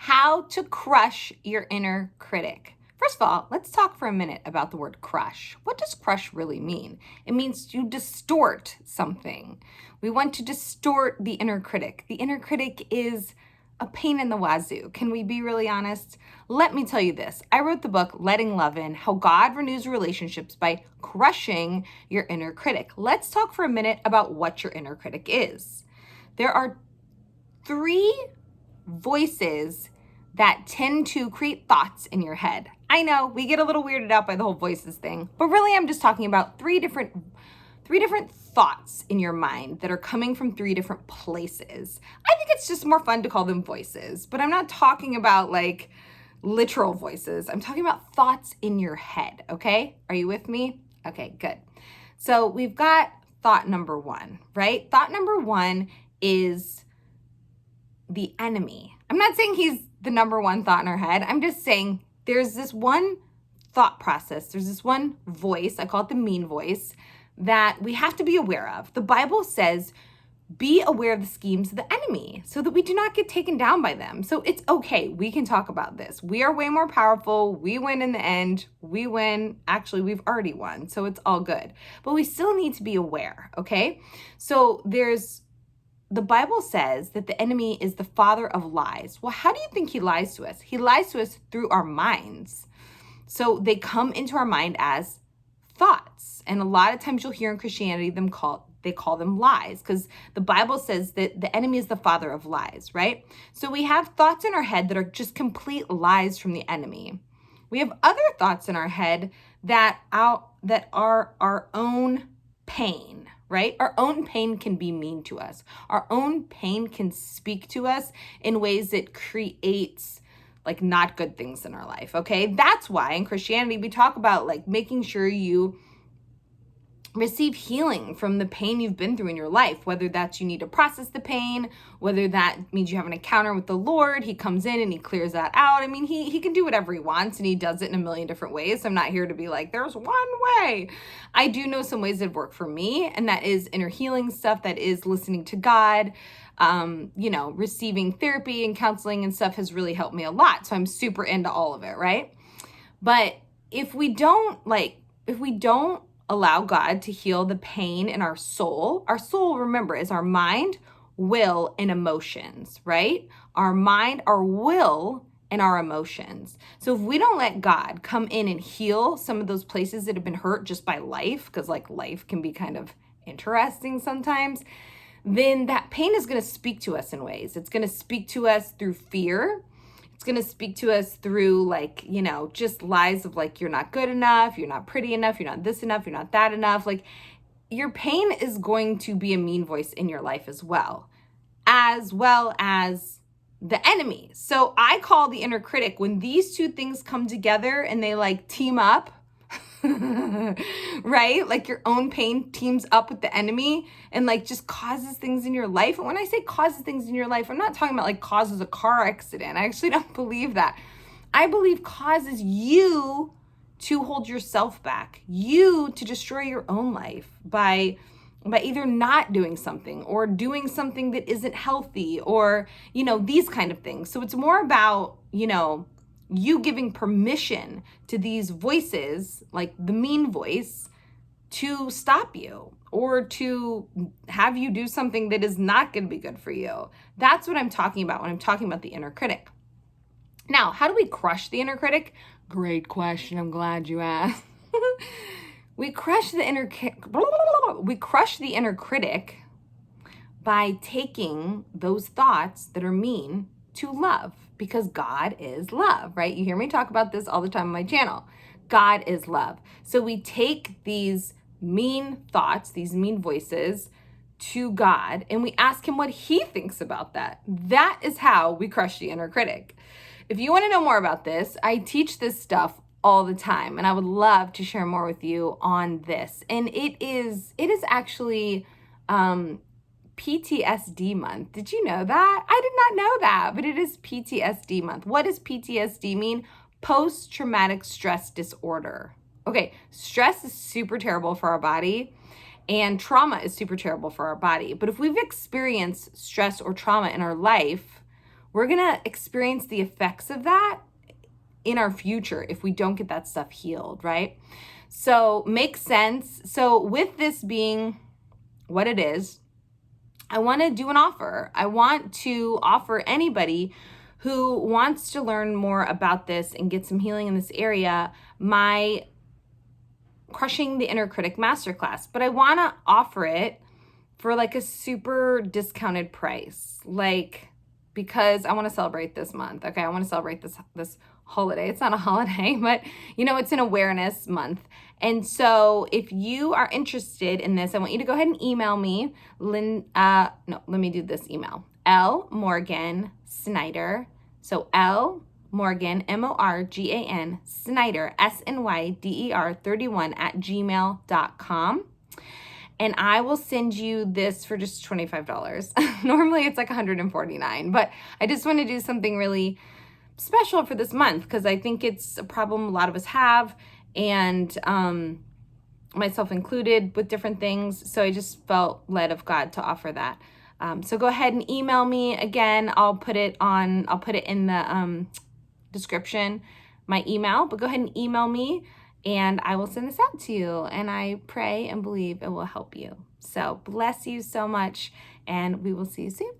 how to crush your inner critic. First of all, let's talk for a minute about the word crush. What does crush really mean? It means to distort something. We want to distort the inner critic. The inner critic is a pain in the wazoo. Can we be really honest? Let me tell you this. I wrote the book, Letting Love In, How God Renews Relationships by Crushing Your Inner Critic. Let's talk for a minute about what your inner critic is. There are three voices that tend to create thoughts in your head. I know we get a little weirded out by the whole voices thing, but really I'm just talking about three different thoughts in your mind that are coming from three different places. I think it's just more fun to call them voices, but I'm not talking about like literal voices. I'm talking about thoughts in your head, okay? Are you with me? Okay, good. So we've got thought number one, right? Thought number one is the enemy. I'm not saying he's the number one thought in our head. I'm just saying there's this one thought process. There's this one voice, I call it the mean voice, that we have to be aware of. The Bible says, be aware of the schemes of the enemy so that we do not get taken down by them. So it's okay. We can talk about this. We are way more powerful. We win in the end. We win. Actually, we've already won. So it's all good. But we still need to be aware, okay? So the Bible says that the enemy is the father of lies. Well, how do you think he lies to us? He lies to us through our minds. So they come into our mind as thoughts. And a lot of times you'll hear in Christianity they call them lies, because the Bible says that the enemy is the father of lies, right? So we have thoughts in our head that are just complete lies from the enemy. We have other thoughts in our head that are our own pain, right? Our own pain can be mean to us. Our own pain can speak to us in ways that creates like not good things in our life, okay? That's why in Christianity we talk about like making sure you receive healing from the pain you've been through in your life, whether that's you need to process the pain, whether that means you have an encounter with the Lord, he comes in and he clears that out. I mean, he can do whatever he wants and he does it in a million different ways. So I'm not here to be like, there's one way. I do know some ways that work for me, and that is inner healing stuff, that is listening to God. Receiving therapy and counseling and stuff has really helped me a lot. So I'm super into all of it, right? But if we don't allow God to heal the pain in our soul, remember, is our mind, will, and emotions, right? Our mind, our will, and our emotions. So if we don't let God come in and heal some of those places that have been hurt just by life, because like life can be kind of interesting sometimes, then that pain is going to speak to us in ways. It's going to speak to us through fear. It's going to speak to us through like, just lies of like, you're not good enough, you're not pretty enough, you're not this enough, you're not that enough. Like your pain is going to be a mean voice in your life as well as the enemy. So I call the inner critic when these two things come together and they like team up, right? Like your own pain teams up with the enemy and like just causes things in your life. And when I say causes things in your life, I'm not talking about like causes a car accident. I actually don't believe that. I believe causes you to hold yourself back, you to destroy your own life by either not doing something or doing something that isn't healthy or, these kind of things. So it's more about, you giving permission to these voices, like the mean voice, to stop you or to have you do something that is not going to be good for you. That's what I'm talking about when I'm talking about the inner critic. Now, how do we crush the inner critic? Great question. I'm glad you asked. We crush the inner critic by taking those thoughts that are mean to love, because God is love, right? You hear me talk about this all the time on my channel. God is love. So we take these mean thoughts, these mean voices to God, and we ask him what he thinks about that. That is how we crush the inner critic. If you want to know more about this, I teach this stuff all the time, and I would love to share more with you on this. And it is actually PTSD month. Did you know that? I did not know that, but it is PTSD month. What does PTSD mean? Post-traumatic stress disorder. Okay, stress is super terrible for our body, and trauma is super terrible for our body. But if we've experienced stress or trauma in our life, we're going to experience the effects of that in our future if we don't get that stuff healed, right? So makes sense. So with this being what it is, I want to do an offer. I want to offer anybody who wants to learn more about this and get some healing in this area, my Crushing the Inner Critic Masterclass. But I want to offer it for like a super discounted price, like, because I want to celebrate this month. Okay, I want to celebrate this holiday. It's not a holiday, but it's an awareness month. And so if you are interested in this, I want you to go ahead and email me, let me do this email. L Morgan Snyder. So L Morgan, Morgan, Snyder, SNYDER 31 @gmail.com. And I will send you this for just $25. Normally it's like $149, but I just want to do something really special for this month because I think it's a problem a lot of us have, and myself included, with different things. So I just felt led of God to offer that. So go ahead and email me. Again, I'll put it in the description, my email, but go ahead and email me and I will send this out to you. And I pray and believe it will help you. So bless you so much, and we will see you soon.